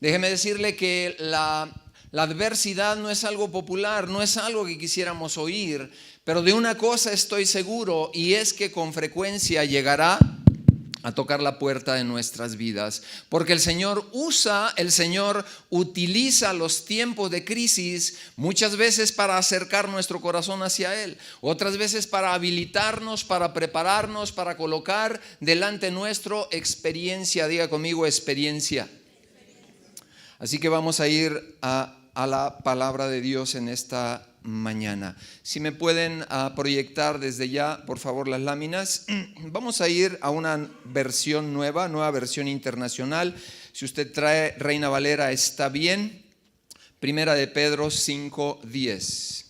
Déjeme decirle que la adversidad no es algo popular, no es algo que quisiéramos oír, pero de una cosa estoy seguro, y es que con frecuencia llegará a tocar la puerta de nuestras vidas, porque el Señor utiliza los tiempos de crisis muchas veces para acercar nuestro corazón hacia Él, otras veces para habilitarnos, para prepararnos, para colocar delante nuestro experiencia. Diga conmigo, experiencia. Así que vamos a ir a la palabra de Dios en esta mañana. Si me pueden proyectar desde ya, por favor, las láminas. Vamos a ir a una versión nueva versión internacional. Si usted trae Reina Valera, está bien. Primera de Pedro 5:10.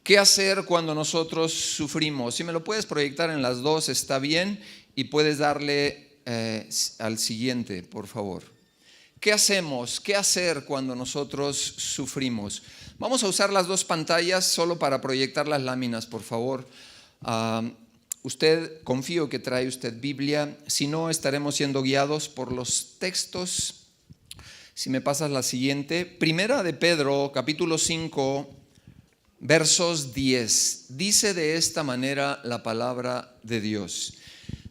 ¿Qué hacer cuando nosotros sufrimos? Si me lo puedes proyectar en las dos, está bien. Y puedes darle al siguiente, por favor. ¿Qué hacemos? ¿Qué hacer cuando nosotros sufrimos? Vamos a usar las dos pantallas solo para proyectar las láminas, por favor. Usted, confío que trae usted Biblia. Si no, estaremos siendo guiados por los textos. Si me pasas la siguiente. Primera de Pedro, capítulo 5, versos 10. Dice de esta manera la palabra de Dios.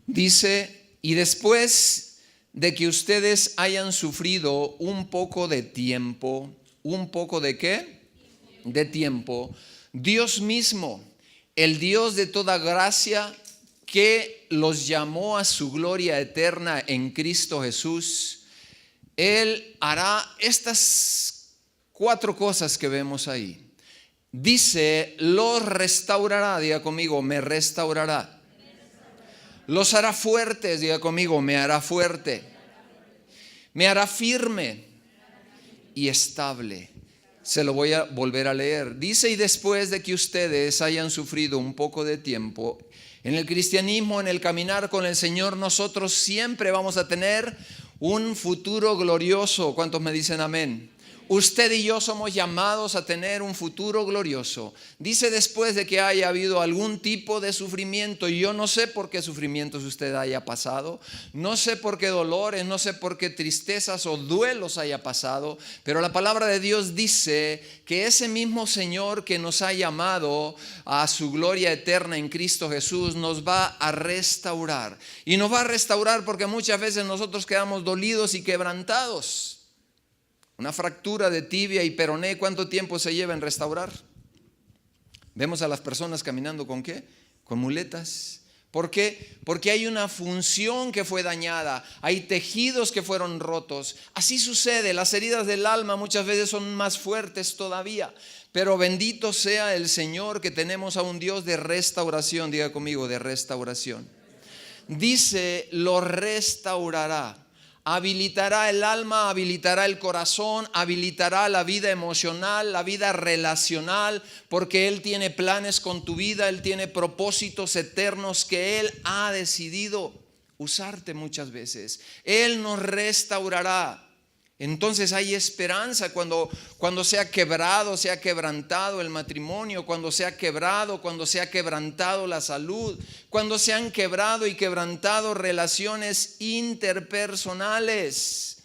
Dice, y después de que ustedes hayan sufrido un poco de tiempo. ¿Un poco de qué? De tiempo. Dios mismo, el Dios de toda gracia, que los llamó a su gloria eterna en Cristo Jesús, Él hará estas 4 cosas que vemos ahí. Dice, los restaurará. Diga conmigo, me restaurará. Los hará fuertes. Diga conmigo, me hará fuerte. Me hará firme y estable. Se lo voy a volver a leer. Dice, y después de que ustedes hayan sufrido un poco de tiempo, en el cristianismo, en el caminar con el Señor, nosotros siempre vamos a tener un futuro glorioso. ¿Cuántos me dicen amén? Usted y yo somos llamados a tener un futuro glorioso. Dice, después de que haya habido algún tipo de sufrimiento. Y yo no sé por qué sufrimientos usted haya pasado, no sé por qué dolores, no sé por qué tristezas o duelos haya pasado, pero la palabra de Dios dice que ese mismo Señor que nos ha llamado a su gloria eterna en Cristo Jesús nos va a restaurar. Y nos va a restaurar porque muchas veces nosotros quedamos dolidos y quebrantados. Una fractura de tibia y peroné, ¿cuánto tiempo se lleva en restaurar? Vemos a las personas caminando ¿con qué? Con muletas. ¿Por qué? Porque hay una función que fue dañada, hay tejidos que fueron rotos. Así sucede, las heridas del alma muchas veces son más fuertes todavía. Pero bendito sea el Señor que tenemos a un Dios de restauración. Diga conmigo, de restauración. Dice, lo restaurará. Habilitará el alma, habilitará el corazón, habilitará la vida emocional, la vida relacional, porque Él tiene planes con tu vida, Él tiene propósitos eternos que Él ha decidido usarte muchas veces. Él nos restaurará. Entonces hay esperanza cuando se ha quebrado, se ha quebrantado el matrimonio, cuando se ha quebrantado la salud, cuando se han quebrado y quebrantado relaciones interpersonales.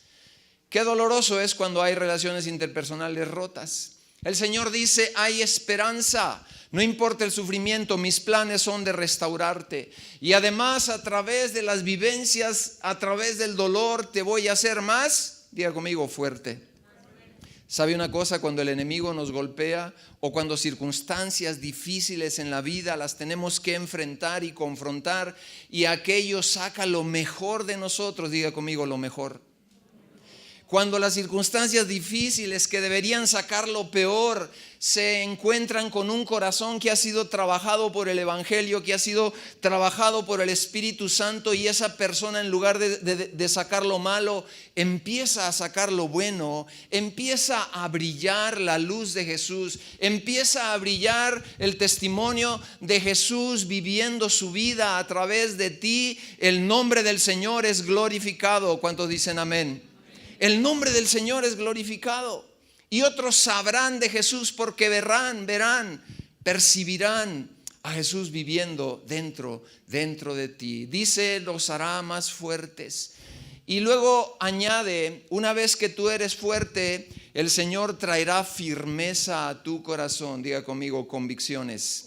Qué doloroso es cuando hay relaciones interpersonales rotas. El Señor dice, hay esperanza. No importa el sufrimiento, mis planes son de restaurarte. Y además, a través de las vivencias, a través del dolor, te voy a hacer más. Diga conmigo, fuerte. ¿Sabe una cosa? Cuando el enemigo nos golpea o cuando circunstancias difíciles en la vida las tenemos que enfrentar y confrontar, y aquello saca lo mejor de nosotros. Diga conmigo, lo mejor. Cuando las circunstancias difíciles que deberían sacar lo peor se encuentran con un corazón que ha sido trabajado por el Evangelio, que ha sido trabajado por el Espíritu Santo, y esa persona, en lugar de sacar lo malo, empieza a sacar lo bueno, empieza a brillar la luz de Jesús, empieza a brillar el testimonio de Jesús viviendo su vida a través de ti. El nombre del Señor es glorificado. ¿Cuántos dicen amén? El nombre del Señor es glorificado. Y otros sabrán de Jesús porque verán, percibirán a Jesús viviendo dentro de ti. Dice, los hará más fuertes. Y luego añade, una vez que tú eres fuerte, el Señor traerá firmeza a tu corazón. Diga conmigo, convicciones.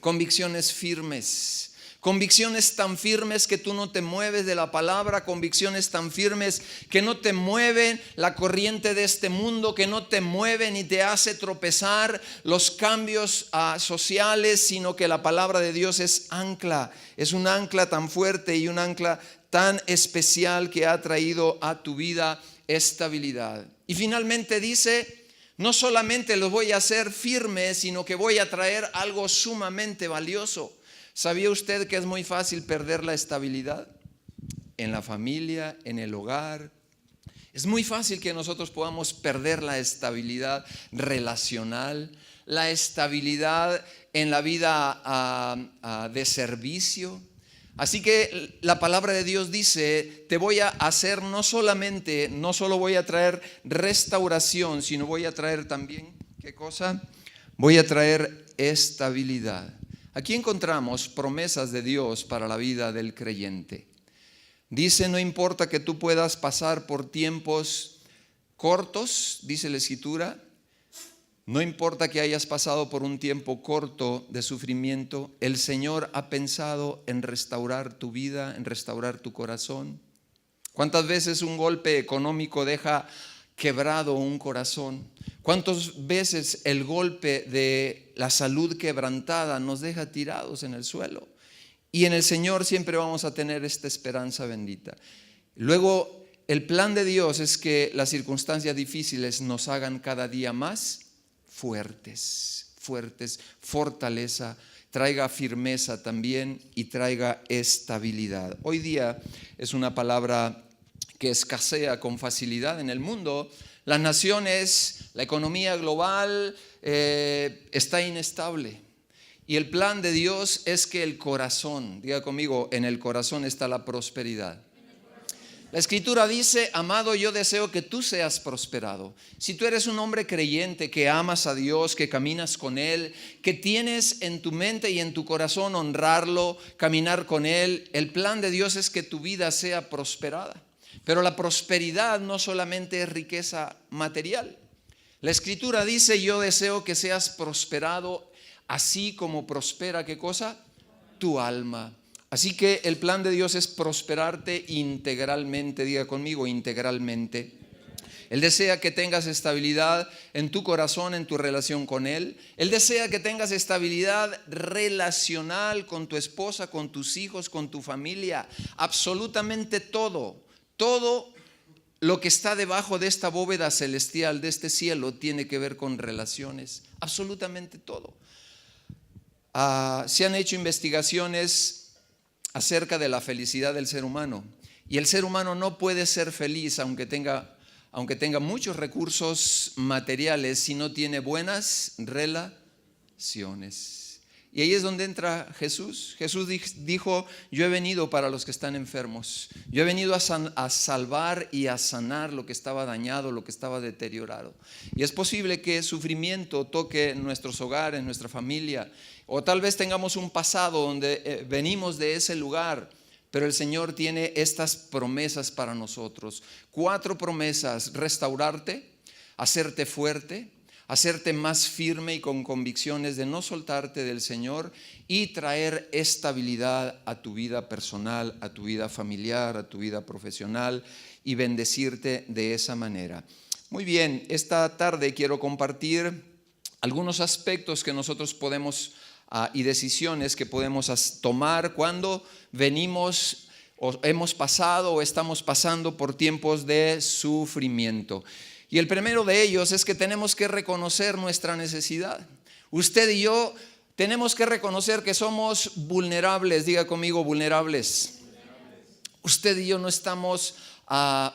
Convicciones firmes. Convicciones tan firmes que tú no te mueves de la palabra, convicciones tan firmes que no te mueven la corriente de este mundo, que no te mueven y te hace tropezar los cambios sociales, sino que la palabra de Dios es ancla, es un ancla tan fuerte y un ancla tan especial que ha traído a tu vida estabilidad. Y finalmente dice, no solamente los voy a hacer firmes, sino que voy a traer algo sumamente valioso. ¿Sabía usted que es muy fácil perder la estabilidad en la familia, en el hogar? Es muy fácil que nosotros podamos perder la estabilidad relacional, la estabilidad en la vida de servicio. Así que la palabra de Dios dice, te voy a hacer no solo voy a traer restauración, sino voy a traer también, ¿qué cosa? Voy a traer estabilidad. Aquí encontramos promesas de Dios para la vida del creyente. Dice, no importa que tú puedas pasar por tiempos cortos, dice la Escritura, no importa que hayas pasado por un tiempo corto de sufrimiento, el Señor ha pensado en restaurar tu vida, en restaurar tu corazón. ¿Cuántas veces un golpe económico deja quebrado un corazón? ¿Cuántas veces el golpe de la salud quebrantada nos deja tirados en el suelo? Y en el Señor siempre vamos a tener esta esperanza bendita. Luego, el plan de Dios es que las circunstancias difíciles nos hagan cada día más fuertes, fortaleza, traiga firmeza también y traiga estabilidad. Hoy día es una palabra que escasea con facilidad en el mundo. Las naciones, la economía global está inestable. Y el plan de Dios es que el corazón, diga conmigo, en el corazón está la prosperidad. La Escritura dice, amado, yo deseo que tú seas prosperado. Si tú eres un hombre creyente, que amas a Dios, que caminas con Él, que tienes en tu mente y en tu corazón honrarlo, caminar con Él, el plan de Dios es que tu vida sea prosperada. Pero la prosperidad no solamente es riqueza material. La Escritura dice, yo deseo que seas prosperado así como prospera, ¿qué cosa? Tu alma. Así que el plan de Dios es prosperarte integralmente, diga conmigo, integralmente. Él desea que tengas estabilidad en tu corazón, en tu relación con Él. Él desea que tengas estabilidad relacional con tu esposa, con tus hijos, con tu familia. Absolutamente todo lo que está debajo de esta bóveda celestial, de este cielo, tiene que ver con relaciones. Absolutamente todo. Se han hecho investigaciones acerca de la felicidad del ser humano. Y el ser humano no puede ser feliz aunque tenga muchos recursos materiales si no tiene buenas relaciones. Y ahí es donde entra Jesús. Jesús dijo, yo he venido para los que están enfermos. Yo he venido a salvar y a sanar lo que estaba dañado, lo que estaba deteriorado. Y es posible que sufrimiento toque nuestros hogares, nuestra familia. O tal vez tengamos un pasado donde venimos de ese lugar, pero el Señor tiene estas promesas para nosotros. 4 promesas: restaurarte, hacerte fuerte, hacerte más firme y con convicciones de no soltarte del Señor, y traer estabilidad a tu vida personal, a tu vida familiar, a tu vida profesional, y bendecirte de esa manera. Muy bien, esta tarde quiero compartir algunos aspectos que nosotros podemos y decisiones que podemos tomar cuando venimos o hemos pasado o estamos pasando por tiempos de sufrimiento. Y el primero de ellos es que tenemos que reconocer nuestra necesidad. Usted y yo tenemos que reconocer que somos vulnerables. Diga conmigo, vulnerables. Usted y yo no estamos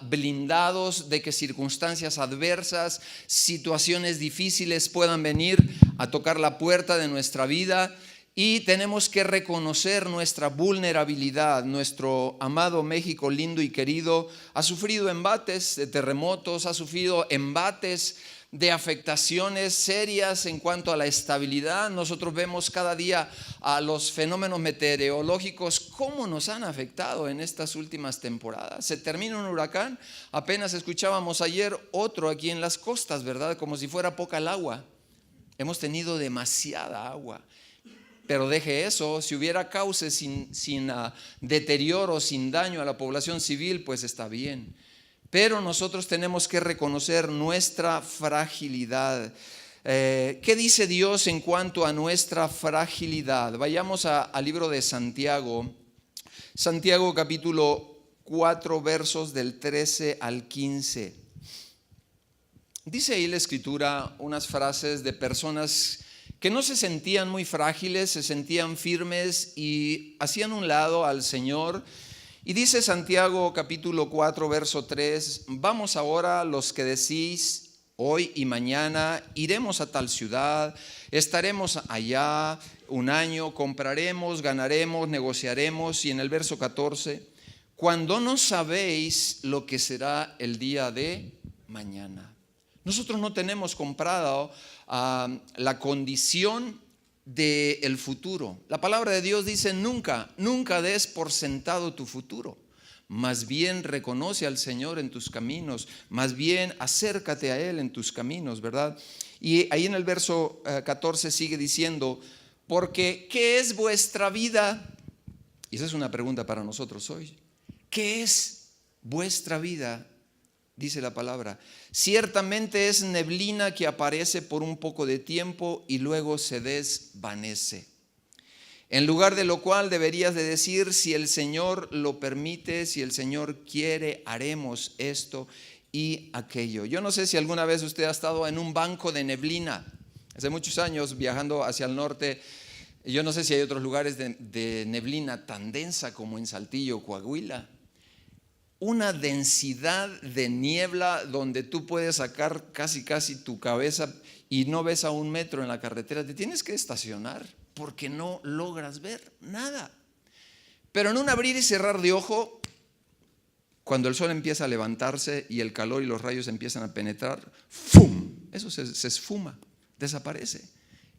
blindados de que circunstancias adversas, situaciones difíciles puedan venir a tocar la puerta de nuestra vida Y tenemos que reconocer nuestra vulnerabilidad. Nuestro amado México lindo y querido ha sufrido embates de terremotos, ha sufrido embates de afectaciones serias en cuanto a la estabilidad. Nosotros vemos cada día a los fenómenos meteorológicos, cómo nos han afectado en estas últimas temporadas. Se termina un huracán, apenas escuchábamos ayer otro aquí en las costas, ¿verdad? Como si fuera poca el agua. Hemos tenido demasiada agua. Pero deje eso, si hubiera cauces sin deterioro, sin daño a la población civil, pues está bien. Pero nosotros tenemos que reconocer nuestra fragilidad. ¿Qué dice Dios en cuanto a nuestra fragilidad? Vayamos al libro de Santiago. Santiago capítulo 4, versos del 13 al 15. Dice ahí la Escritura unas frases de personas que no se sentían muy frágiles, se sentían firmes y hacían un lado al Señor. Y dice Santiago capítulo 4 verso 3, vamos ahora los que decís hoy y mañana iremos a tal ciudad, estaremos allá un año, compraremos, ganaremos, negociaremos. Y en el verso 14, cuando no sabéis lo que será el día de mañana. Nosotros no tenemos comprado la condición del futuro. La palabra de Dios dice nunca des por sentado tu futuro. Más bien reconoce al Señor en tus caminos, más bien acércate a Él en tus caminos, ¿verdad? Y ahí en el verso 14 sigue diciendo, porque ¿qué es vuestra vida? Y esa es una pregunta para nosotros hoy. ¿Qué es vuestra vida? Dice la palabra, ciertamente es neblina que aparece por un poco de tiempo y luego se desvanece. En lugar de lo cual deberías de decir, si el Señor lo permite, si el Señor quiere, haremos esto y aquello. Yo no sé si alguna vez usted ha estado en un banco de neblina. Hace muchos años viajando hacia el norte, yo no sé si hay otros lugares de neblina tan densa como en Saltillo, Coahuila. Una densidad de niebla donde tú puedes sacar casi tu cabeza y no ves a 1 metro en la carretera. Te tienes que estacionar porque no logras ver nada. Pero en un abrir y cerrar de ojo, cuando el sol empieza a levantarse y el calor y los rayos empiezan a penetrar, ¡fum! Eso se esfuma, desaparece.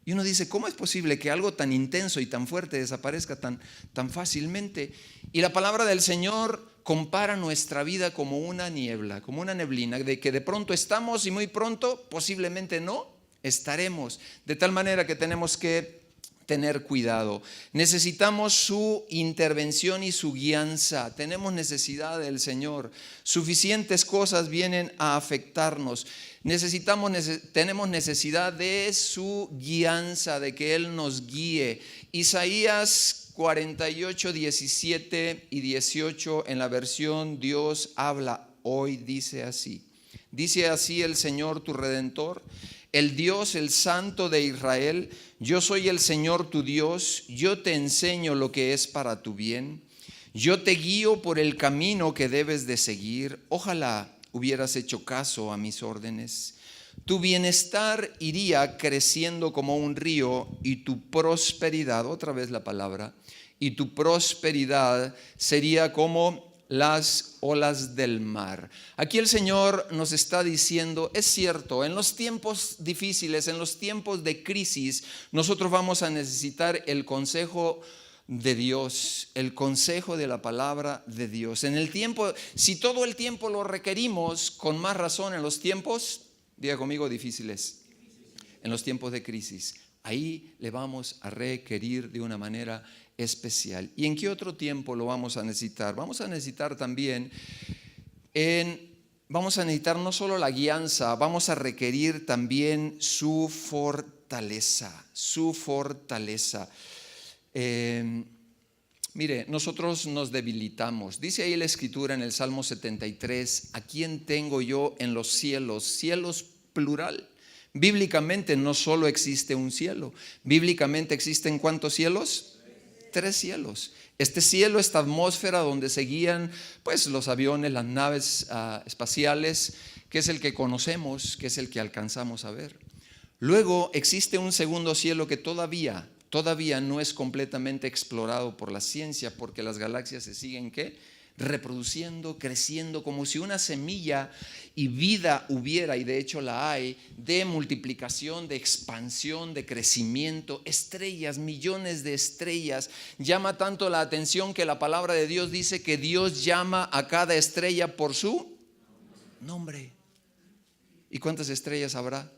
Y uno dice, ¿cómo es posible que algo tan intenso y tan fuerte desaparezca tan fácilmente? Y la palabra del Señor compara nuestra vida como una niebla, como una neblina, de que de pronto estamos y muy pronto posiblemente no estaremos. De tal manera que tenemos que tener cuidado. Necesitamos su intervención y su guianza. Tenemos necesidad del Señor. Suficientes cosas vienen a afectarnos. Tenemos necesidad de su guianza, de que Él nos guíe. Isaías 48, 17 y 18 en la versión Dios habla hoy dice así. Dice así el Señor tu Redentor, el Dios, el Santo de Israel. Yo soy el Señor tu Dios, yo te enseño lo que es para tu bien. Yo te guío por el camino que debes de seguir. Ojalá hubieras hecho caso a mis órdenes. Tu bienestar iría creciendo como un río y tu prosperidad, otra vez la palabra, y tu prosperidad sería como las olas del mar. Aquí el Señor nos está diciendo, es cierto, en los tiempos difíciles, en los tiempos de crisis, nosotros vamos a necesitar el consejo de Dios, el consejo de la palabra de Dios. En el tiempo, si todo el tiempo lo requerimos, con más razón en los tiempos, diga conmigo, difíciles, en los tiempos de crisis, ahí le vamos a requerir de una manera especial. ¿Y en qué otro tiempo lo vamos a necesitar? Vamos a necesitar también, vamos a necesitar no solo la guianza, vamos a requerir también su fortaleza, su fortaleza. Mire, nosotros nos debilitamos. Dice ahí la Escritura en el Salmo 73, ¿a quién tengo yo en los cielos? Cielos plural. Bíblicamente no solo existe un cielo. Bíblicamente existen ¿cuántos cielos? 3 cielos. Este cielo, esta atmósfera donde se guían pues los aviones, las naves espaciales, que es el que conocemos, que es el que alcanzamos a ver. Luego existe un segundo cielo que todavía todavía no es completamente explorado por la ciencia, porque las galaxias se siguen ¿qué? Reproduciendo, creciendo, como si una semilla y vida hubiera, y de hecho la hay, de multiplicación, de expansión, de crecimiento, estrellas, millones de estrellas. Llama tanto la atención que la palabra de Dios dice que Dios llama a cada estrella por su nombre. ¿Y cuántas estrellas habrá?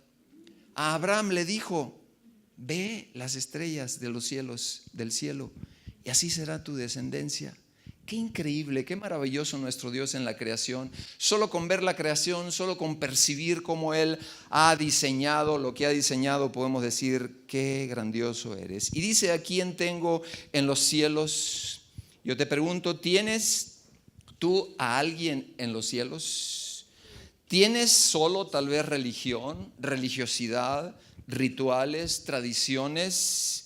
A Abraham le dijo: ve las estrellas de los cielos, del cielo, y así será tu descendencia. Qué increíble, qué maravilloso nuestro Dios en la creación. Solo con ver la creación, solo con percibir cómo Él ha diseñado lo que ha diseñado, podemos decir: qué grandioso eres. Y dice: ¿a quién tengo en los cielos? Yo te pregunto, ¿tienes tú a alguien en los cielos? ¿Tienes solo tal vez religión, religiosidad, rituales, tradiciones?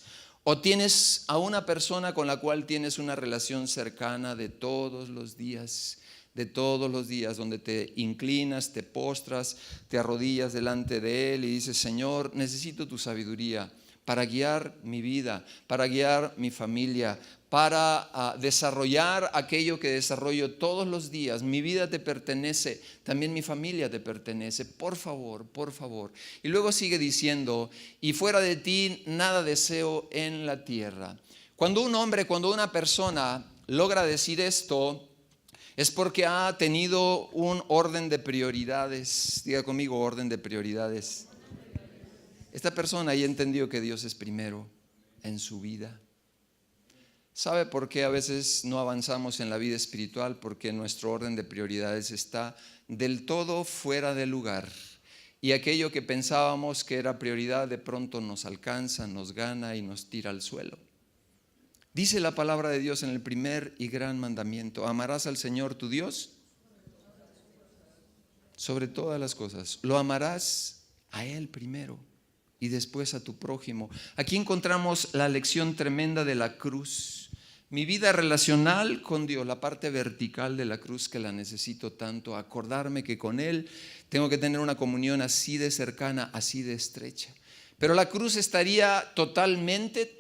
¿O tienes a una persona con la cual tienes una relación cercana de todos los días, donde te inclinas, te postras, te arrodillas delante de Él y dices: Señor, necesito tu sabiduría para guiar mi vida, para guiar mi familia, para desarrollar aquello que desarrollo todos los días? Mi vida te pertenece, también mi familia te pertenece. Por favor, por favor. Y luego sigue diciendo: y fuera de ti nada deseo en la tierra. Cuando un hombre, cuando una persona logra decir esto, es porque ha tenido un orden de prioridades. Diga conmigo: orden de prioridades. Esta persona ya entendió que Dios es primero en su vida. ¿Sabe por qué a veces no avanzamos en la vida espiritual? Porque nuestro orden de prioridades está del todo fuera de lugar. Y aquello que pensábamos que era prioridad de pronto nos alcanza, nos gana y nos tira al suelo. Dice la palabra de Dios en el primer y gran mandamiento: amarás al Señor tu Dios sobre todas las cosas. Lo amarás a Él primero y después a tu prójimo. Aquí encontramos la lección tremenda de la cruz. Mi vida relacional con Dios, la parte vertical de la cruz que la necesito tanto, acordarme que con Él tengo que tener una comunión así de cercana, así de estrecha. Pero la cruz estaría totalmente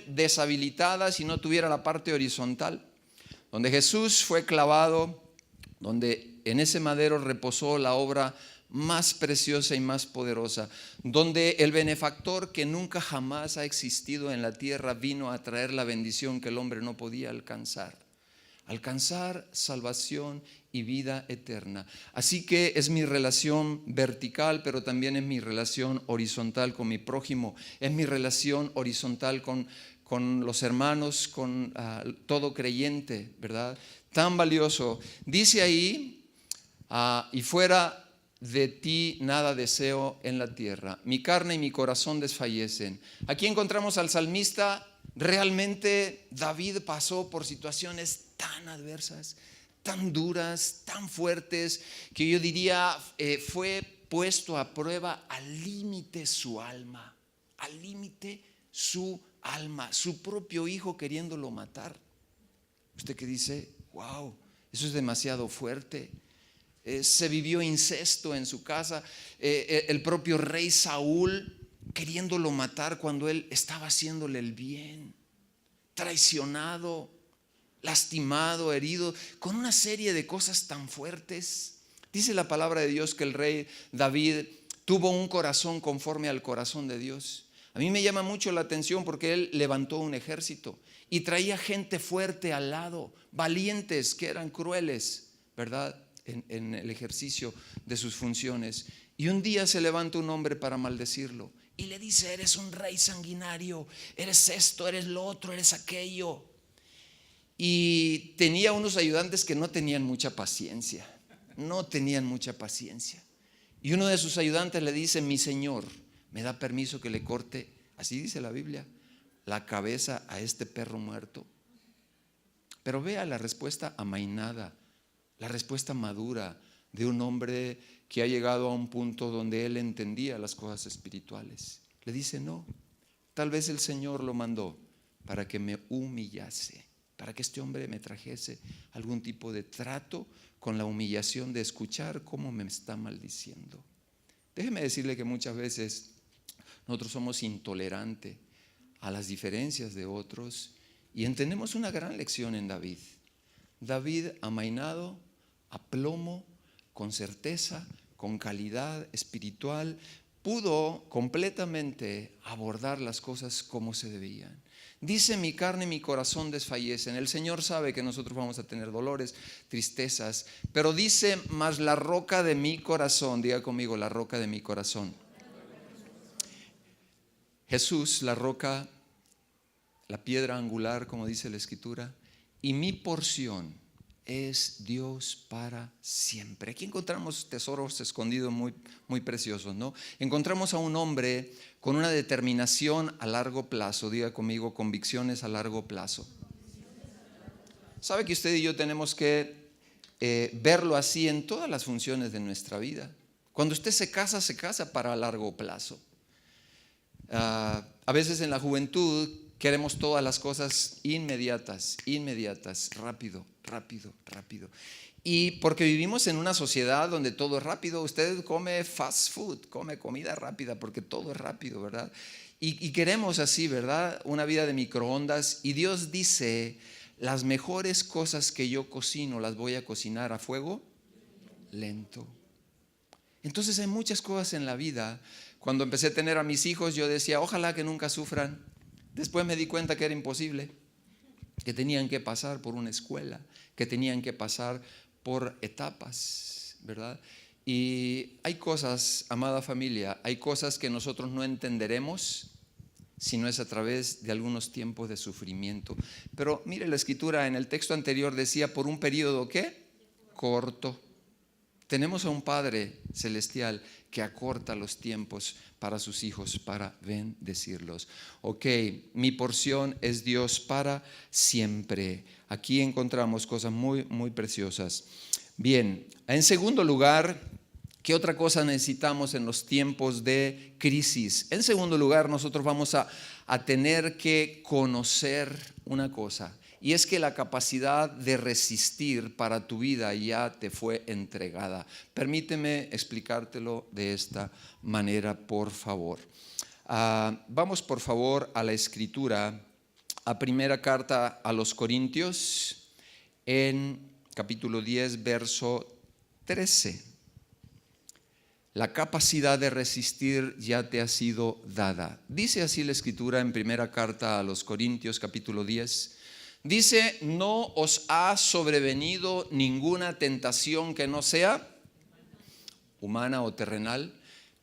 deshabilitada si no tuviera la parte horizontal, donde Jesús fue clavado, donde en ese madero reposó la obra más preciosa y más poderosa, donde el benefactor que nunca jamás ha existido en la tierra vino a traer la bendición que el hombre no podía alcanzar salvación y vida eterna. Así que es mi relación vertical, pero también es mi relación horizontal con mi prójimo, es mi relación horizontal con los hermanos, con todo creyente, ¿verdad? Tan valioso. Dice ahí: y fuera de ti nada deseo en la tierra. Mi carne y mi corazón desfallecen. Aquí encontramos al salmista. Realmente David pasó por situaciones tan adversas, tan duras, tan fuertes, que yo diría fue puesto a prueba al límite su alma, al límite su alma, su propio hijo queriéndolo matar. Usted que dice: wow, eso es demasiado fuerte. Se vivió incesto en su casa, el propio rey Saúl queriéndolo matar cuando él estaba haciéndole el bien, traicionado, lastimado, herido, con una serie de cosas tan fuertes. Dice la palabra de Dios que el rey David tuvo un corazón conforme al corazón de Dios. A mí me llama mucho la atención porque él levantó un ejército y traía gente fuerte al lado, valientes que eran crueles, ¿verdad?, en el ejercicio de sus funciones. Y un día se levanta un hombre para maldecirlo y le dice: eres un rey sanguinario, eres esto, eres lo otro, eres aquello. Y tenía unos ayudantes que no tenían mucha paciencia. Y uno de sus ayudantes le dice: mi señor, ¿me da permiso que le corte, así dice la Biblia, la cabeza a este perro muerto? Pero vea la respuesta amainada, la respuesta madura de un hombre que ha llegado a un punto donde él entendía las cosas espirituales. Le dice: no, tal vez el Señor lo mandó para que me humillase, para que este hombre me trajese algún tipo de trato con la humillación de escuchar cómo me está maldiciendo. Déjeme decirle que muchas veces nosotros somos intolerantes a las diferencias de otros y entendemos una gran lección en David. David amainado, a plomo, con certeza, con calidad espiritual, pudo completamente abordar las cosas como se debían. Dice: mi carne y mi corazón desfallecen. El Señor sabe que nosotros vamos a tener dolores, tristezas, pero dice: mas la roca de mi corazón, diga conmigo, la roca de mi corazón. Jesús, la roca, la piedra angular, como dice la Escritura, y mi porción es Dios para siempre. Aquí encontramos tesoros escondidos muy, muy preciosos, ¿no? Encontramos a un hombre con una determinación a largo plazo. Diga conmigo, convicciones a largo plazo. ¿Sabe que usted y yo tenemos que verlo así en todas las funciones de nuestra vida? Cuando usted se casa para largo plazo. A veces en la juventud queremos todas las cosas inmediatas, rápido. Y porque vivimos en una sociedad donde todo es rápido, usted come fast food, come comida rápida porque todo es rápido, ¿verdad? Y queremos así, ¿verdad? Una vida de microondas. Y Dios dice: las mejores cosas que yo cocino las voy a cocinar a fuego lento. Entonces hay muchas cosas en la vida. Cuando empecé a tener a mis hijos, yo decía: ojalá que nunca sufran. Después me di cuenta que era imposible, que tenían que pasar por una escuela, que tenían que pasar por etapas, ¿verdad? Y hay cosas, amada familia, hay cosas que nosotros no entenderemos si no es a través de algunos tiempos de sufrimiento. Pero mire, la Escritura en el texto anterior decía: por un periodo, ¿qué? Corto. Tenemos a un Padre celestial que acorta los tiempos para sus hijos, para bendecirlos. Ok, mi porción es Dios para siempre. Aquí encontramos cosas muy, muy preciosas. Bien, en segundo lugar, ¿qué otra cosa necesitamos en los tiempos de crisis? En segundo lugar, nosotros vamos a tener que conocer una cosa. Y es que la capacidad de resistir para tu vida ya te fue entregada. Permíteme explicártelo de esta manera, por favor. Vamos, por favor, a la Escritura, a primera carta a los Corintios, en capítulo 10, verso 13. La capacidad de resistir ya te ha sido dada. Dice así la Escritura en primera carta a los Corintios, capítulo 10. Dice: no os ha sobrevenido ninguna tentación que no sea humana o terrenal,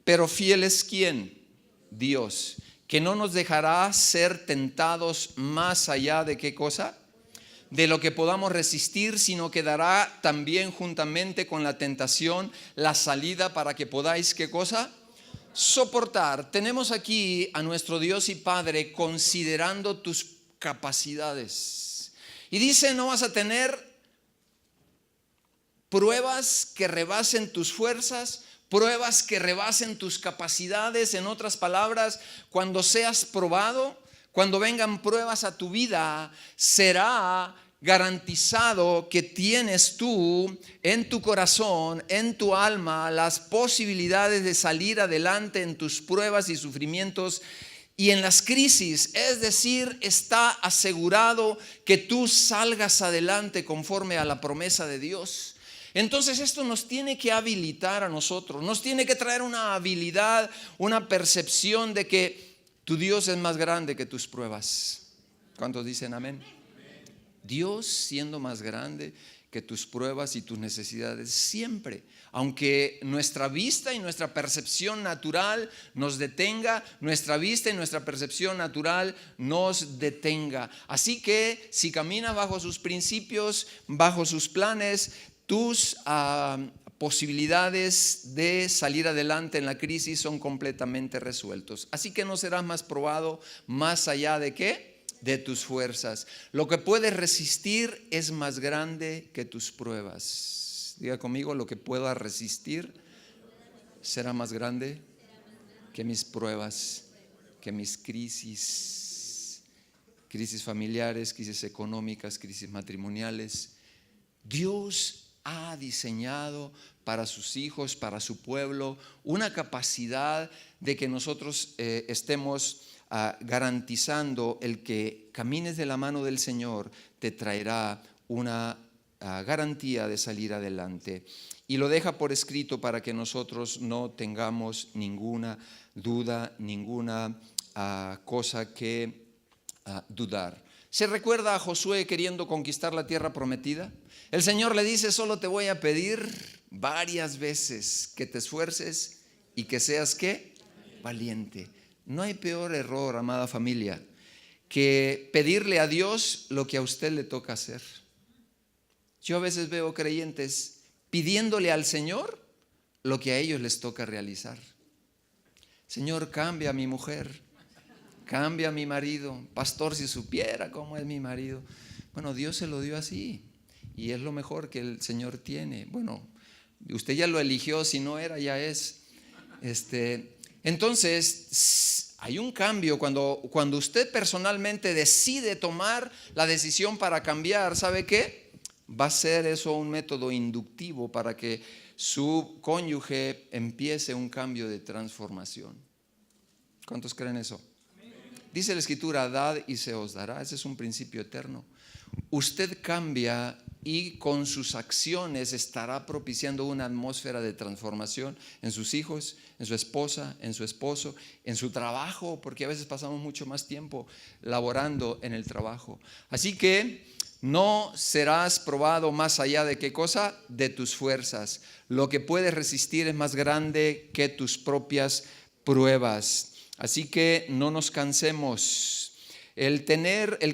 pero fiel es ¿quién? Dios, que no nos dejará ser tentados más allá de ¿qué cosa? De lo que podamos resistir, sino que dará también juntamente con la tentación la salida para que podáis ¿qué cosa? Soportar. Tenemos aquí a nuestro Dios y Padre considerando tus capacidades. Y dice: no vas a tener pruebas que rebasen tus fuerzas, pruebas que rebasen tus capacidades. En otras palabras, cuando seas probado, cuando vengan pruebas a tu vida, será garantizado que tienes tú en tu corazón, en tu alma, las posibilidades de salir adelante en tus pruebas y sufrimientos y en las crisis. Es decir, está asegurado que tú salgas adelante conforme a la promesa de Dios. Entonces esto nos tiene que habilitar a nosotros, nos tiene que traer una habilidad, una percepción de que tu Dios es más grande que tus pruebas. ¿Cuántos dicen amén? Dios siendo más grande que tus pruebas y tus necesidades siempre, aunque nuestra vista y nuestra percepción natural nos detenga, nuestra vista y nuestra percepción natural nos detenga. Así que si caminas bajo sus principios, bajo sus planes, tus posibilidades de salir adelante en la crisis son completamente resueltos. Así que no serás más probado más allá de ¿qué? De tus fuerzas. Lo que puedes resistir es más grande que tus pruebas. Diga conmigo: lo que pueda resistir será más grande que mis pruebas, que mis crisis familiares, crisis económicas, crisis matrimoniales. Dios ha diseñado para sus hijos, para su pueblo, una capacidad de que nosotros estemos garantizando el que camines de la mano del Señor te traerá una garantía de salir adelante. Y lo deja por escrito para que nosotros no tengamos ninguna duda, ninguna cosa que dudar. ¿Se recuerda a Josué queriendo conquistar la tierra prometida? El Señor le dice: solo te voy a pedir varias veces que te esfuerces y que seas ¿qué? Valiente. No hay peor error, amada familia, que pedirle a Dios lo que a usted le toca hacer. Yo a veces veo creyentes pidiéndole al Señor lo que a ellos les toca realizar. Señor, cambia a mi mujer, cambia a mi marido. Pastor, si supiera cómo es mi marido. Bueno, Dios se lo dio así y es lo mejor que el Señor tiene. Bueno, usted ya lo eligió, si no era, ya es. Entonces, hay un cambio cuando usted personalmente decide tomar la decisión para cambiar. ¿Sabe qué? Va a ser eso un método inductivo para que su cónyuge empiece un cambio de transformación. ¿Cuántos creen eso? Dice la Escritura: dad y se os dará. Ese es un principio eterno. Usted cambia y con sus acciones estará propiciando una atmósfera de transformación en sus hijos, en su esposa, en su esposo, en su trabajo, porque a veces pasamos mucho más tiempo laborando en el trabajo. Así que no serás probado más allá de ¿qué cosa? De tus fuerzas. Lo que puedes resistir es más grande que tus propias pruebas. Así que no nos cansemos. El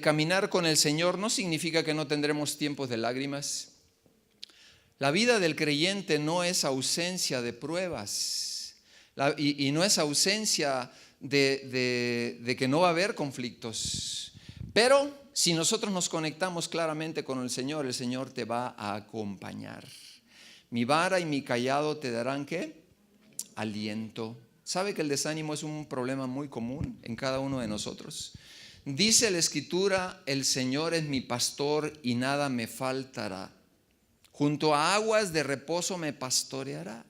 caminar con el Señor no significa que no tendremos tiempos de lágrimas. La vida del creyente no es ausencia de pruebas y no es ausencia de que no va a haber conflictos. Pero si nosotros nos conectamos claramente con el Señor te va a acompañar. Mi vara y mi cayado te darán ¿qué? Aliento. ¿Sabe que el desánimo es un problema muy común en cada uno de nosotros? Dice la Escritura: el Señor es mi pastor y nada me faltará. Junto a aguas de reposo me pastoreará.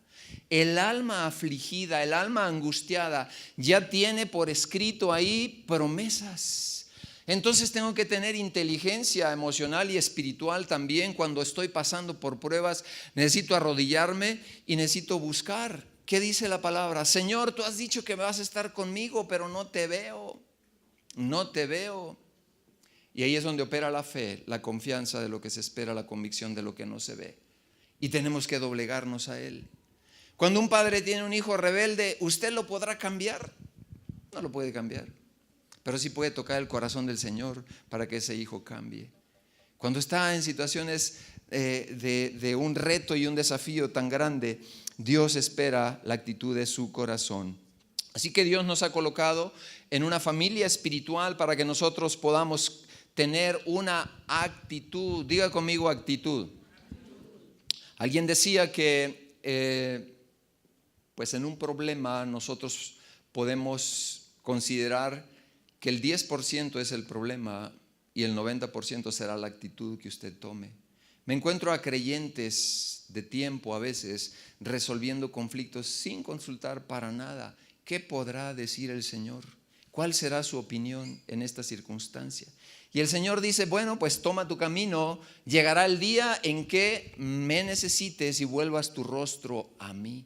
El alma afligida, el alma angustiada ya tiene por escrito ahí promesas. Entonces tengo que tener inteligencia emocional y espiritual también. Cuando estoy pasando por pruebas, necesito arrodillarme y necesito buscar. ¿Qué dice la palabra? Señor, tú has dicho que vas a estar conmigo, pero no te veo. No te veo. Y ahí es donde opera la fe, la confianza de lo que se espera, la convicción de lo que no se ve. Y tenemos que doblegarnos a Él. Cuando un padre tiene un hijo rebelde, ¿usted lo podrá cambiar? No lo puede cambiar. Pero sí puede tocar el corazón del Señor para que ese hijo cambie. Cuando está en situaciones de un reto y un desafío tan grande, Dios espera la actitud de su corazón. Así que Dios nos ha colocado en una familia espiritual para que nosotros podamos tener una actitud. Diga conmigo: actitud. Alguien decía que pues en un problema nosotros podemos considerar que el 10% es el problema y el 90% será la actitud que usted tome. Me encuentro a creyentes de tiempo a veces resolviendo conflictos sin consultar para nada. ¿Qué podrá decir el Señor? ¿Cuál será su opinión en esta circunstancia? Y el Señor dice: bueno, pues toma tu camino. Llegará el día en que me necesites y vuelvas tu rostro a mí.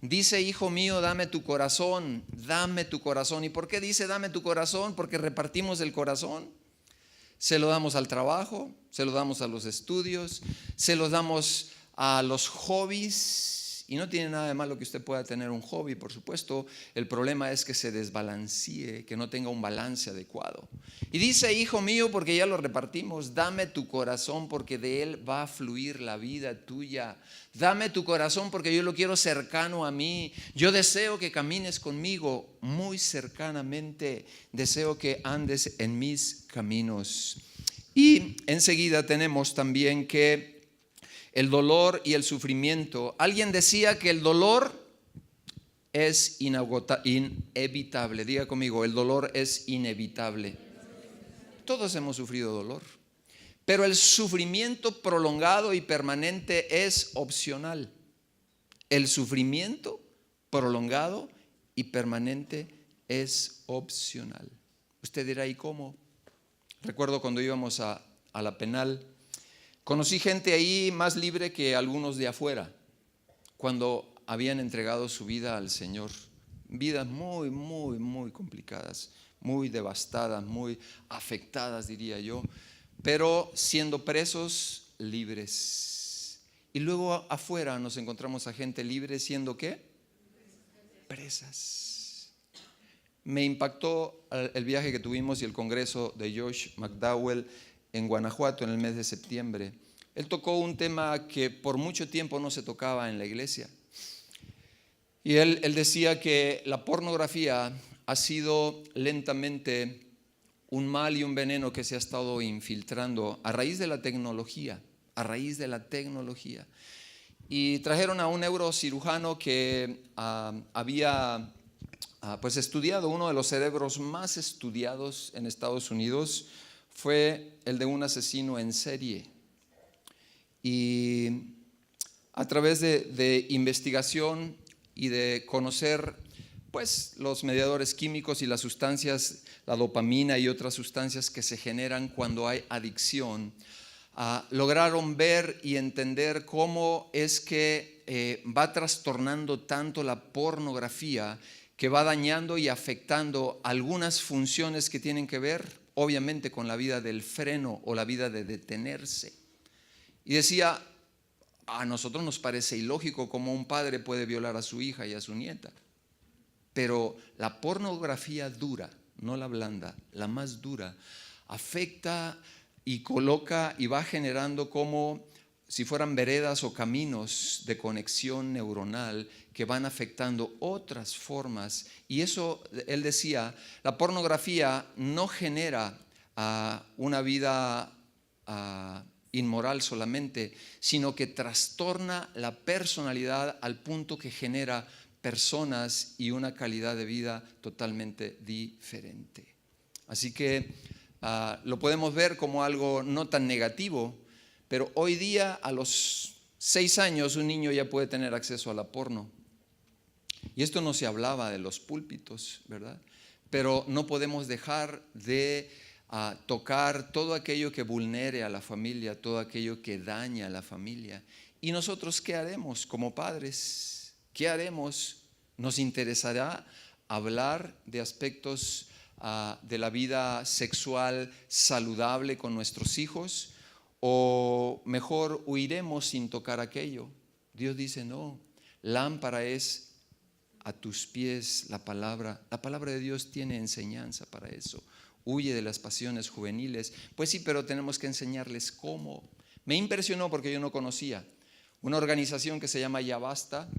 Dice: hijo mío, dame tu corazón, dame tu corazón. ¿Y por qué dice dame tu corazón? Porque repartimos el corazón. Se lo damos al trabajo, se lo damos a los estudios, se lo damos a los hobbies. Y no tiene nada de malo que usted pueda tener un hobby, por supuesto. El problema es que se desbalancee, que no tenga un balance adecuado. Y dice: hijo mío, porque ya lo repartimos, dame tu corazón porque de él va a fluir la vida tuya. Dame tu corazón porque yo lo quiero cercano a mí. Yo deseo que camines conmigo muy cercanamente. Deseo que andes en mis caminos. Y enseguida tenemos también que el dolor y el sufrimiento. Alguien decía que el dolor es inevitable. Diga conmigo: el dolor es inevitable. Todos hemos sufrido dolor, pero el sufrimiento prolongado y permanente es opcional. El sufrimiento prolongado y permanente es opcional. Usted dirá, ¿y cómo? Recuerdo cuando íbamos a la penal, conocí gente ahí más libre que algunos de afuera, cuando habían entregado su vida al Señor. Vidas muy, muy, muy complicadas, muy devastadas, muy afectadas, diría yo, pero siendo presos, libres. Y luego afuera nos encontramos a gente libre siendo ¿qué? Presas. Me impactó el viaje que tuvimos y el congreso de Josh McDowell en Guanajuato en el mes de septiembre. Él tocó un tema que por mucho tiempo no se tocaba en la iglesia. Y él decía que la pornografía ha sido lentamente un mal y un veneno que se ha estado infiltrando a raíz de la tecnología, Y trajeron a un neurocirujano que había pues estudiado, uno de los cerebros más estudiados en Estados Unidos fue el de un asesino en serie. Y a través de investigación y de conocer pues los mediadores químicos y las sustancias, la dopamina y otras sustancias que se generan cuando hay adicción, lograron ver y entender cómo es que va trastornando tanto la pornografía que va dañando y afectando algunas funciones que tienen que ver obviamente con la vida del freno o la vida de detenerse. Y decía, a nosotros nos parece ilógico cómo un padre puede violar a su hija y a su nieta, pero la pornografía dura, no la blanda, la más dura, afecta y coloca y va generando como si fueran veredas o caminos de conexión neuronal que van afectando otras formas. Y eso, él decía, la pornografía no genera una vida inmoral solamente, sino que trastorna la personalidad al punto que genera personas y una calidad de vida totalmente diferente. Así que lo podemos ver como algo no tan negativo, pero hoy día a los 6 años un niño ya puede tener acceso a la porno. Y esto no se hablaba de los púlpitos, ¿verdad? Pero no podemos dejar de tocar todo aquello que vulnere a la familia, todo aquello que daña a la familia. ¿Y nosotros qué haremos como padres? ¿Qué haremos? ¿Nos interesará hablar de aspectos de la vida sexual saludable con nuestros hijos? ¿O mejor huiremos sin tocar aquello? Dios dice, no, lámpara es a tus pies la palabra de Dios tiene enseñanza para eso. Huye de las pasiones juveniles. Pues sí, pero tenemos que enseñarles cómo. Me impresionó porque yo no conocía una organización que se llama Ya Basta,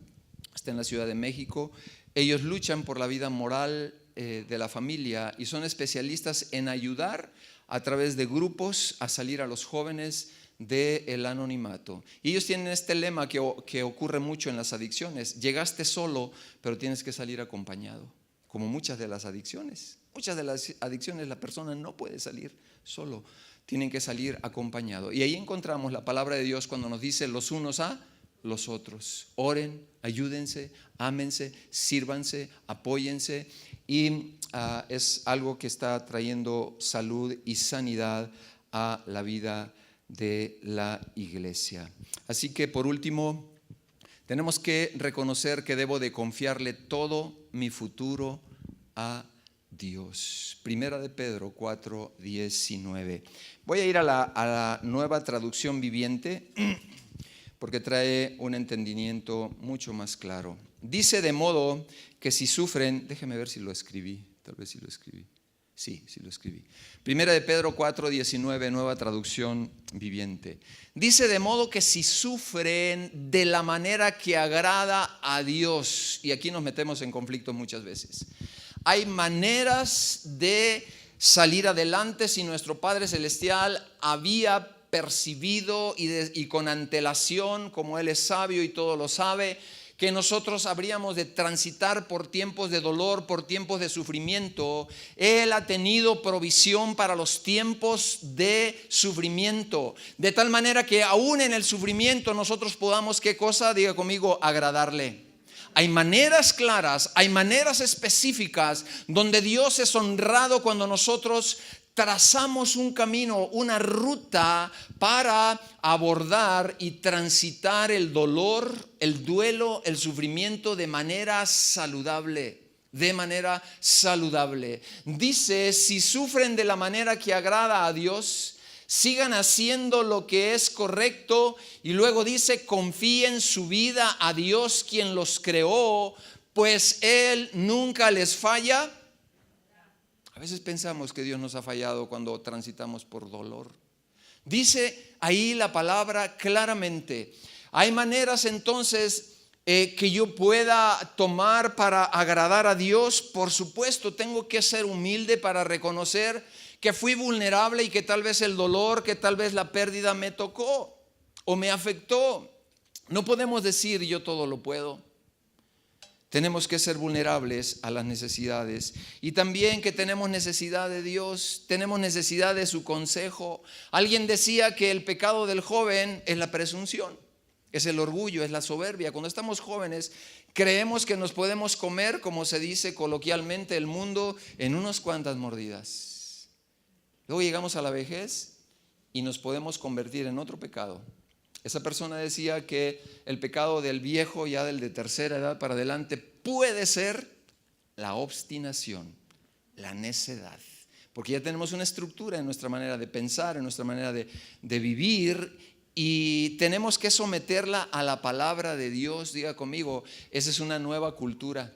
está en la Ciudad de México. Ellos luchan por la vida moral de la familia y son especialistas en ayudar a través de grupos a salir a los jóvenes del anonimato. Y ellos tienen este lema que ocurre mucho en las adicciones: llegaste solo, pero tienes que salir acompañado. Como muchas de las adicciones. Muchas de las adicciones la persona no puede salir solo, tienen que salir acompañado. Y ahí encontramos la palabra de Dios cuando nos dice los unos a los otros. Oren, ayúdense, ámense, sírvanse, apóyense. Y es algo que está trayendo salud y sanidad a la vida de la iglesia. Así que por último, tenemos que reconocer que debo de confiarle todo mi futuro a Dios. Primera de Pedro 4:19. Voy a ir a la Nueva Traducción Viviente porque trae un entendimiento mucho más claro. Dice de modo que si sufren, déjeme ver si lo escribí, tal vez si lo escribí. Sí lo escribí. Primera de Pedro 4:19, Nueva Traducción Viviente. Dice de modo que si sufren de la manera que agrada a Dios, y aquí nos metemos en conflicto muchas veces. Hay maneras de salir adelante si nuestro Padre Celestial había percibido y con antelación, como Él es sabio y todo lo sabe, que nosotros habríamos de transitar por tiempos de dolor, por tiempos de sufrimiento. Él ha tenido provisión para los tiempos de sufrimiento, de tal manera que aún en el sufrimiento nosotros podamos, ¿qué cosa? Diga conmigo, agradarle. hay maneras claras, hay maneras específicas donde Dios es honrado cuando nosotros trazamos un camino, una ruta para abordar y transitar el dolor, el duelo, el sufrimiento de manera saludable. De manera saludable. Dice, si sufren de la manera que agrada a Dios, sigan haciendo lo que es correcto. Y luego dice, confíen su vida a Dios quien los creó, pues Él nunca les falla. A veces pensamos que Dios nos ha fallado cuando transitamos por dolor. Dice ahí la palabra claramente. Hay maneras entonces que yo pueda tomar para agradar a Dios. Por supuesto, tengo que ser humilde para reconocer que fui vulnerable y que tal vez el dolor, que tal vez la pérdida me tocó o me afectó. No podemos decir yo todo lo puedo. Tenemos que ser vulnerables a las necesidades y también que tenemos necesidad de Dios, tenemos necesidad de su consejo. Alguien decía que el pecado del joven es la presunción. Es el orgullo, es la soberbia. Cuando estamos jóvenes, creemos que nos podemos comer, como se dice coloquialmente, el mundo en unas cuantas mordidas. Luego llegamos a la vejez y nos podemos convertir en otro pecado. Esa persona decía que el pecado del viejo, ya del de tercera edad para adelante, puede ser la obstinación, la necedad. Porque ya tenemos una estructura en nuestra manera de pensar, en nuestra manera de vivir. Y tenemos que someterla a la palabra de Dios. Diga conmigo, esa es una nueva cultura.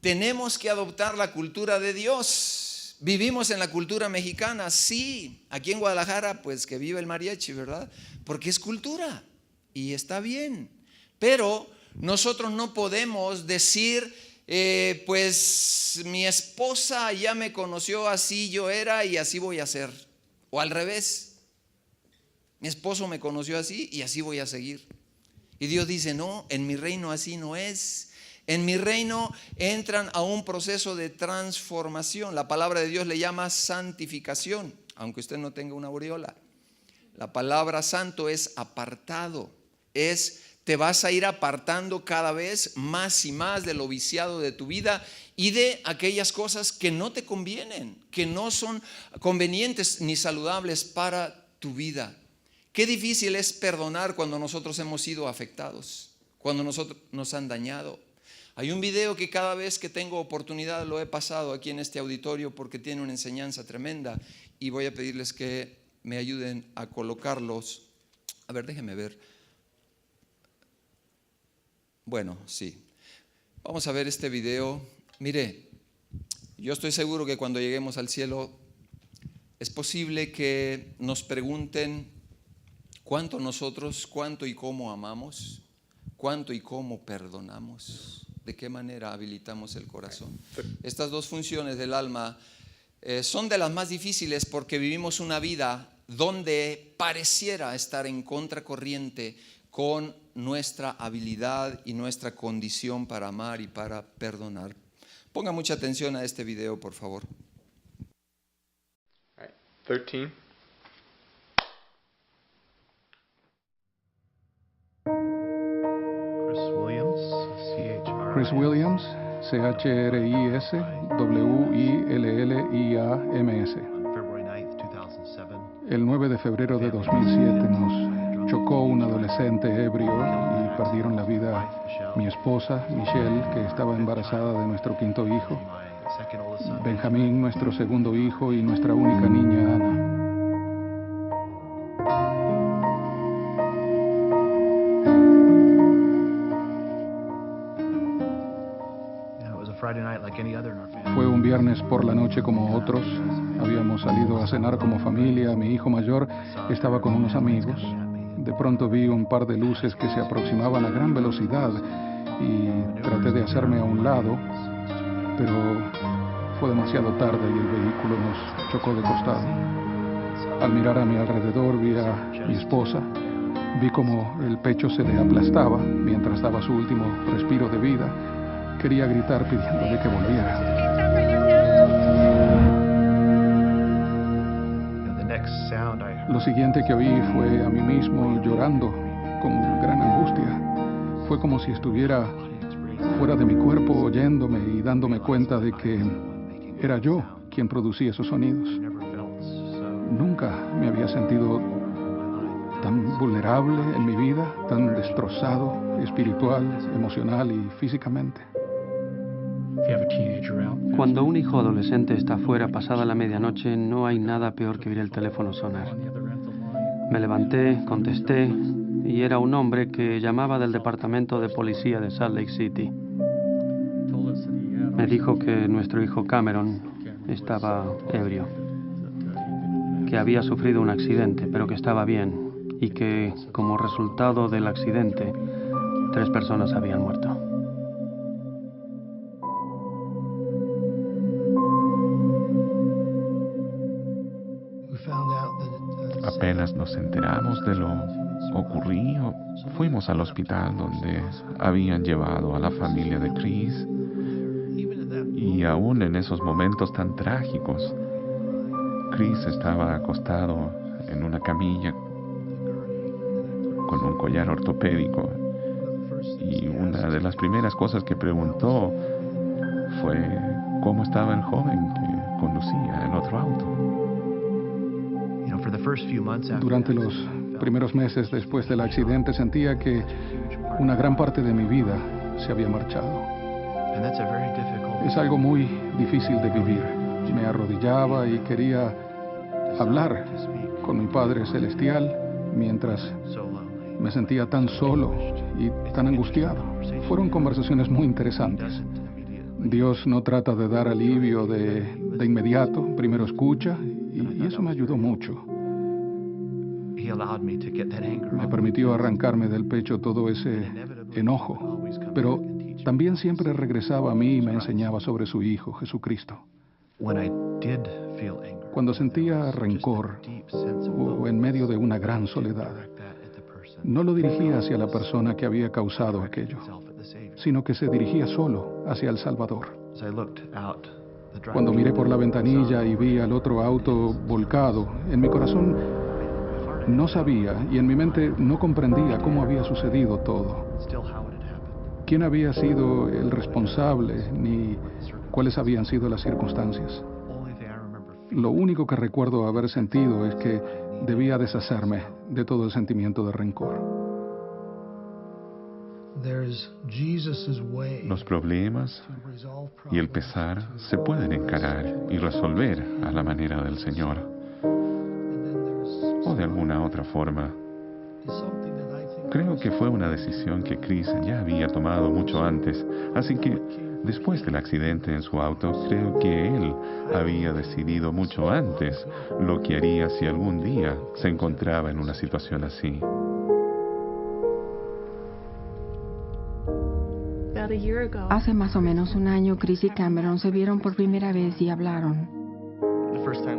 Tenemos que adoptar la cultura de Dios. Vivimos en la cultura mexicana, sí. Aquí en Guadalajara, pues que vive el mariachi, ¿verdad? Porque es cultura y está bien. Pero nosotros no podemos decir, pues mi esposa ya me conoció, así yo era y así voy a ser. O al revés. Mi esposo me conoció así y así voy a seguir. Y Dios dice, no, en mi reino así no es. En mi reino entran a un proceso de transformación. La palabra de Dios le llama santificación, aunque usted no tenga una aureola. La palabra santo es apartado. Te vas a ir apartando cada vez más y más de lo viciado de tu vida y de aquellas cosas que no te convienen, que no son convenientes ni saludables para tu vida. Qué difícil es perdonar cuando nosotros hemos sido afectados, cuando nosotros nos han dañado. Hay un video que cada vez que tengo oportunidad lo he pasado aquí en este auditorio porque tiene una enseñanza tremenda y voy a pedirles que me ayuden a colocarlos. A ver, déjenme ver. Bueno, sí. Vamos a ver este video. Mire, yo estoy seguro que cuando lleguemos al cielo es posible que nos pregunten cuánto nosotros, cuánto y cómo amamos, cuánto y cómo perdonamos, de qué manera habilitamos el corazón. Estas dos funciones del alma son de las más difíciles porque vivimos una vida donde pareciera estar en contracorriente con nuestra habilidad y nuestra condición para amar y para perdonar. Ponga mucha atención a este video, por favor. All right, 13. Chris Williams, CHRISWILLIAMS. El 9 de febrero de 2007 nos chocó un adolescente ebrio y perdieron la vida mi esposa, Michelle, que estaba embarazada de nuestro quinto hijo, Benjamín, nuestro segundo hijo, y nuestra única niña, Ana. Fue un viernes por la noche como otros. Habíamos salido a cenar como familia. Mi hijo mayor estaba con unos amigos. De pronto vi un par de luces que se aproximaban a gran velocidad y traté de hacerme a un lado, pero fue demasiado tarde y el vehículo nos chocó de costado. Al mirar a mi alrededor vi a mi esposa. Vi como el pecho se le aplastaba mientras daba su último respiro de vida. Quería gritar pidiéndole que volviera. Lo siguiente que oí fue a mí mismo llorando con gran angustia. Fue como si estuviera fuera de mi cuerpo oyéndome y dándome cuenta de que era yo quien producía esos sonidos. Nunca me había sentido tan vulnerable en mi vida, tan destrozado espiritual, emocional y físicamente. Cuando un hijo adolescente está fuera pasada la medianoche, no hay nada peor que oír el teléfono sonar. Me levanté, contesté, y era un hombre que llamaba del departamento de policía de Salt Lake City. Me dijo que nuestro hijo Cameron estaba ebrio, que había sufrido un accidente, pero que estaba bien, y que, como resultado del accidente, 3 personas habían muerto. Apenas nos enteramos de lo ocurrido, fuimos al hospital donde habían llevado a la familia de Chris. Y aún en esos momentos tan trágicos, Chris estaba acostado en una camilla con un collar ortopédico. Y una de las primeras cosas que preguntó fue cómo estaba el joven que conducía el otro auto. Durante los primeros meses después del accidente sentía que una gran parte de mi vida se había marchado. Es algo muy difícil de vivir. Me arrodillaba y quería hablar con mi Padre Celestial mientras me sentía tan solo y tan angustiado. Fueron conversaciones muy interesantes. Dios no trata de dar alivio de inmediato, primero escucha, y eso me ayudó mucho. Me permitió arrancarme del pecho todo ese enojo, pero también siempre regresaba a mí y me enseñaba sobre su Hijo, Jesucristo. Cuando sentía rencor o en medio de una gran soledad, no lo dirigía hacia la persona que había causado aquello, sino que se dirigía solo hacia el Salvador. Cuando miré por la ventanilla y vi al otro auto volcado, en mi corazón no sabía y en mi mente no comprendía cómo había sucedido todo. ¿Quién había sido el responsable ni cuáles habían sido las circunstancias? Lo único que recuerdo haber sentido es que debía deshacerme de todo el sentimiento de rencor. Los problemas y el pesar se pueden encarar y resolver a la manera del Señor, o de alguna otra forma. Creo que fue una decisión que Chris ya había tomado mucho antes, así que después del accidente en su auto, creo que él había decidido mucho antes lo que haría si algún día se encontraba en una situación así. Hace más o menos un año, Chris y Cameron se vieron por primera vez y hablaron.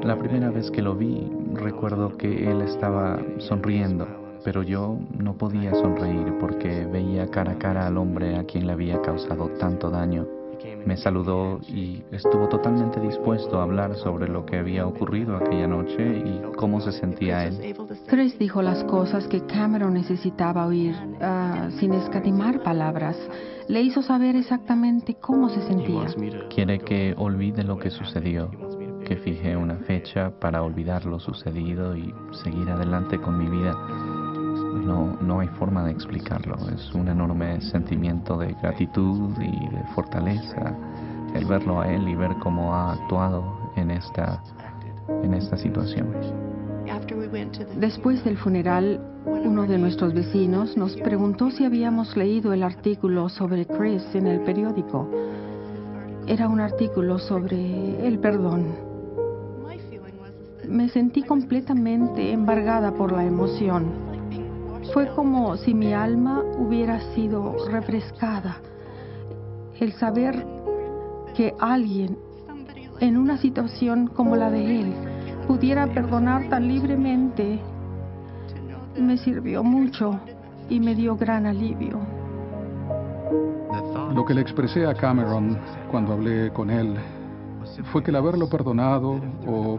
La primera vez que lo vi, recuerdo que él estaba sonriendo, pero yo no podía sonreír porque veía cara a cara al hombre a quien le había causado tanto daño. Me saludó y estuvo totalmente dispuesto a hablar sobre lo que había ocurrido aquella noche y cómo se sentía él. Chris dijo las cosas que Cameron necesitaba oír, sin escatimar palabras. Le hizo saber exactamente cómo se sentía. Quiere que olvide lo que sucedió, que fije una fecha para olvidar lo sucedido y seguir adelante con mi vida. No hay forma de explicarlo. Es un enorme sentimiento de gratitud y de fortaleza el verlo a él y ver cómo ha actuado en esta situación. Después del funeral, uno de nuestros vecinos nos preguntó si habíamos leído el artículo sobre Chris en el periódico. Era un artículo sobre el perdón. Me sentí completamente embargada por la emoción. Fue como si mi alma hubiera sido refrescada. El saber que alguien en una situación como la de él pudiera perdonar tan libremente me sirvió mucho y me dio gran alivio. Lo que le expresé a Cameron cuando hablé con él fue que el haberlo perdonado o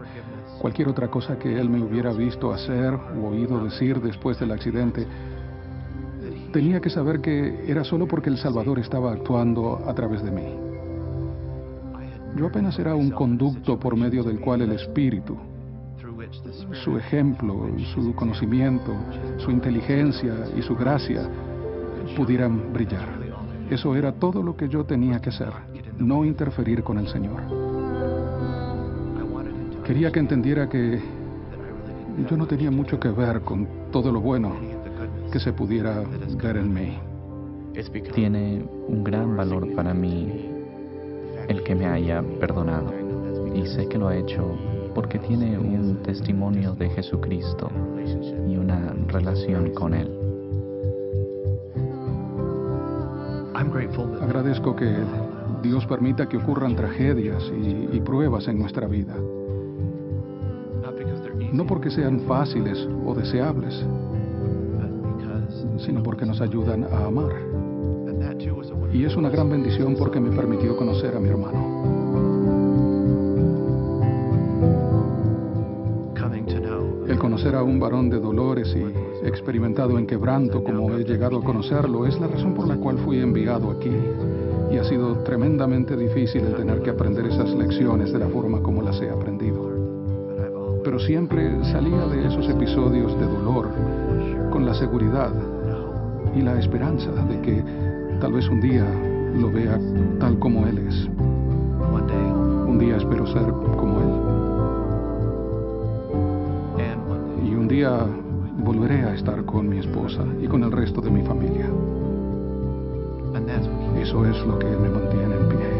cualquier otra cosa que él me hubiera visto hacer o oído decir después del accidente tenía que saber que era solo porque el Salvador estaba actuando a través de mí. Yo apenas era un conducto por medio del cual el Espíritu, su ejemplo, su conocimiento, su inteligencia y su gracia pudieran brillar. Eso era todo lo que yo tenía que hacer, no interferir con el Señor. Quería que entendiera que yo no tenía mucho que ver con todo lo bueno que se pudiera ver en mí. Tiene un gran valor para mí el que me haya perdonado, y sé que lo ha hecho porque tiene un testimonio de Jesucristo y una relación con Él. Agradezco que Dios permita que ocurran tragedias y pruebas en nuestra vida. No porque sean fáciles o deseables, sino porque nos ayudan a amar. Y es una gran bendición porque me permitió conocer a mi hermano. El conocer a un varón de dolores y experimentado en quebranto como he llegado a conocerlo es la razón por la cual fui enviado aquí. Y ha sido tremendamente difícil el tener que aprender esas lecciones de la forma como las he aprendido. Pero siempre salía de esos episodios de dolor con la seguridad y la esperanza de que tal vez un día lo vea tal como Él es. Un día espero ser como Él. Y un día volveré a estar con mi esposa y con el resto de mi familia. Eso es lo que me mantiene en pie.